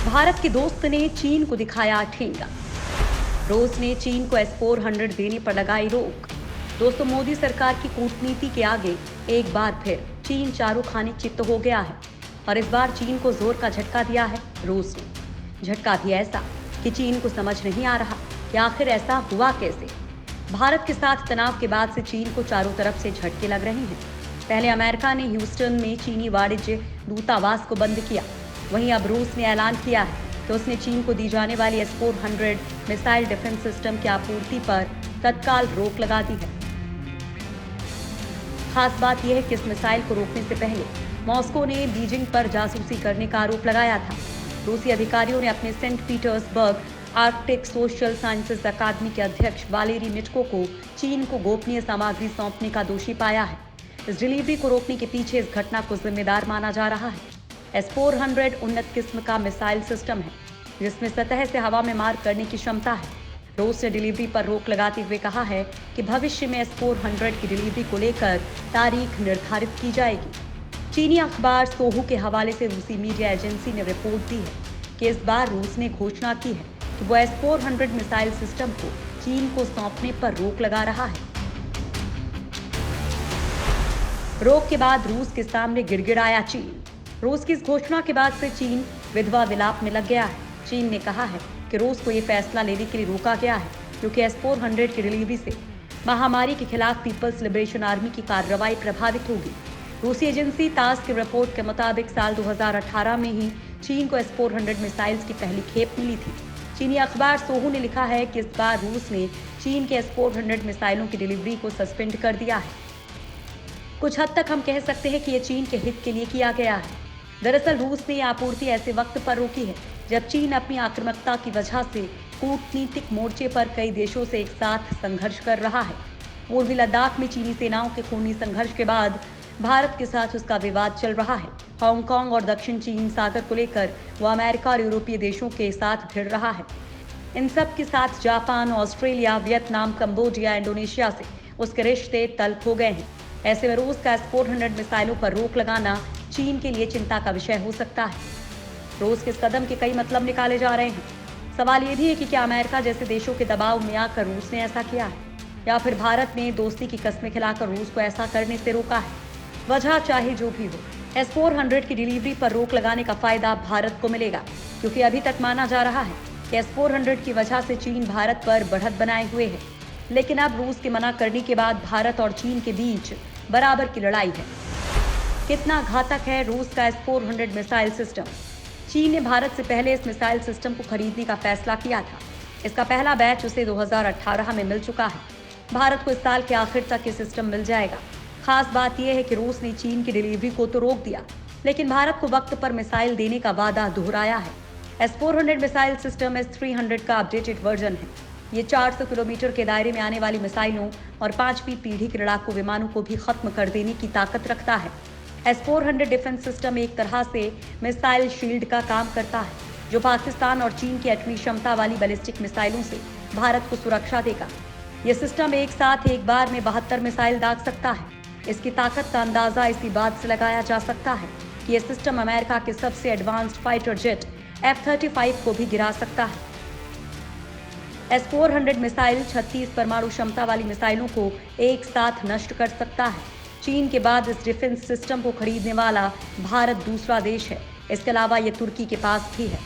भारत के दोस्त ने चीन को दिखाया ठेंगा। रूस ने चीन को S-400 देने पर लगाई रोक। दोस्तों, मोदी सरकार की कूटनीति के आगे एक बार फिर चीन चारों खाने चित्त हो गया है और इस बार चीन को जोर का झटका दिया है रूस ने। झटका भी ऐसा कि चीन को समझ नहीं आ रहा कि आखिर ऐसा हुआ कैसे। भारत के साथ तनाव के बाद से चीन को चारों तरफ से झटके लग रहे हैं। पहले अमेरिका ने ह्यूस्टन में चीनी वाणिज्य दूतावास को बंद किया, वहीं अब रूस ने ऐलान किया है कि उसने चीन को दी जाने वाली S-400 मिसाइल डिफेंस सिस्टम की आपूर्ति पर तत्काल रोक लगा दी है। खास बात यह है कि इस मिसाइल को रोकने से पहले मॉस्को ने बीजिंग पर जासूसी करने का आरोप लगाया था। रूसी अधिकारियों ने अपने Saint Petersburg Arctic social sciences academy के अध्यक्ष वालेरी निटको को चीन को गोपनीय सामग्री सौंपने का दोषी पाया है। इस डिलीवरी को रोकने के पीछे इस घटना को जिम्मेदार माना जा रहा है। S-400 उन्नत किस्म का मिसाइल सिस्टम है जिसमें सतह से हवा में मार करने की क्षमता है। रूस ने डिलीवरी पर रोक लगाते हुए कहा है कि भविष्य में S-400 की डिलीवरी को लेकर तारीख निर्धारित की जाएगी। चीनी अखबार सोहू के हवाले से रूसी मीडिया एजेंसी ने रिपोर्ट दी है कि इस बार रूस ने घोषणा की है कि वो S-400 मिसाइल सिस्टम को चीन को सौंपने पर रोक लगा रहा है। रोक के बाद रूस के सामने गिड़गिड़ाया चीन। रूस की इस घोषणा के बाद से चीन विधवा विलाप में लग गया है। चीन ने कहा है कि रूस को ये फैसला लेने के लिए रोका गया है क्योंकि S-400 की डिलीवरी से महामारी के खिलाफ पीपल्स लिबरेशन आर्मी की कार्रवाई प्रभावित होगी। रूसी एजेंसी तास की रिपोर्ट के मुताबिक साल 2018 में ही चीन को S-400 मिसाइल्स की पहली खेप मिली थी। चीनी अखबार सोहू ने लिखा है कि इस बार रूस ने चीन के S-400 मिसाइलों की डिलीवरी को सस्पेंड कर दिया है। कुछ हद तक हम कह सकते हैं कि यह चीन के हित के लिए किया गया है। दरअसल रूस ने आपूर्ति ऐसे वक्त पर रोकी है जब चीन अपनी आक्रामकता की वजह से कूटनीतिक मोर्चे पर कई देशों से एक साथ संघर्ष कर रहा है। पूर्वी लद्दाख में चीनी सेनाओं के खूनी संघर्ष के बाद भारत के साथ उसका विवाद चल रहा है। हांगकांग और दक्षिण चीन सागर को लेकर वो अमेरिका और यूरोपीय देशों के साथ भिड़ रहा है। इन सब के साथ Japan, Australia, Vietnam, Cambodia, Indonesia से उसके रिश्ते तल्ख हो गए हैं। ऐसे में रूस का S-400 मिसाइलों पर रोक लगाना चीन के लिए चिंता का विषय हो सकता है। रूस के इस कदम के कई मतलब निकाले जा रहे हैं। सवाल ये भी है कि क्या अमेरिका जैसे देशों के दबाव में आकर रूस ने ऐसा किया है या फिर भारत ने दोस्ती की कस्में खिलाकर रूस को ऐसा करने से रोका है। वजह चाहे जो भी हो, S-400 की डिलीवरी पर रोक लगाने का फायदा भारत को मिलेगा क्योंकि अभी तक माना जा रहा है कि S-400 की वजह से चीन भारत पर बढ़त बनाए हुए है, लेकिन अब रूस के मना करने के बाद भारत और चीन के बीच बराबर की लड़ाई है। कितना घातक है रूस का S-400 मिसाइल सिस्टम? चीन ने भारत से पहले इस मिसाइल सिस्टम को खरीदने का फैसला किया था। इसका पहला बैच उसे 2018 में मिल चुका है। भारत को इस साल के आखिर तक ये सिस्टम मिल जाएगा। खास बात यह है कि रूस ने चीन की डिलीवरी को तो रोक दिया, लेकिन भारत को वक्त पर मिसाइल देने का वादा दोहराया है। S-400 मिसाइल सिस्टम S-300 का अपडेटेड वर्जन है। ये 400 किलोमीटर के दायरे में आने वाली मिसाइलों और 5वीं पीढ़ी के लड़ाकू विमानों को भी खत्म कर देने की ताकत रखता है। S-400 डिफेंस सिस्टम एक तरह से मिसाइल शील्ड का काम करता है जो पाकिस्तान और चीन की एटमी क्षमता वाली बैलिस्टिक मिसाइलों से भारत को सुरक्षा देगा। यह सिस्टम एक साथ एक बार में 72 मिसाइल दाग सकता है। इसकी ताकत का अंदाजा इसी बात से लगाया जा सकता है कि यह सिस्टम अमेरिका के सबसे एडवांस्ड फाइटर जेट F-35 को भी गिरा सकता है। S-400 मिसाइल 36 परमाणु क्षमता वाली मिसाइलों को एक साथ नष्ट कर सकता है। चीन के बाद इस डिफेंस सिस्टम को खरीदने वाला भारत दूसरा देश है। इसके अलावा ये तुर्की के पास भी है।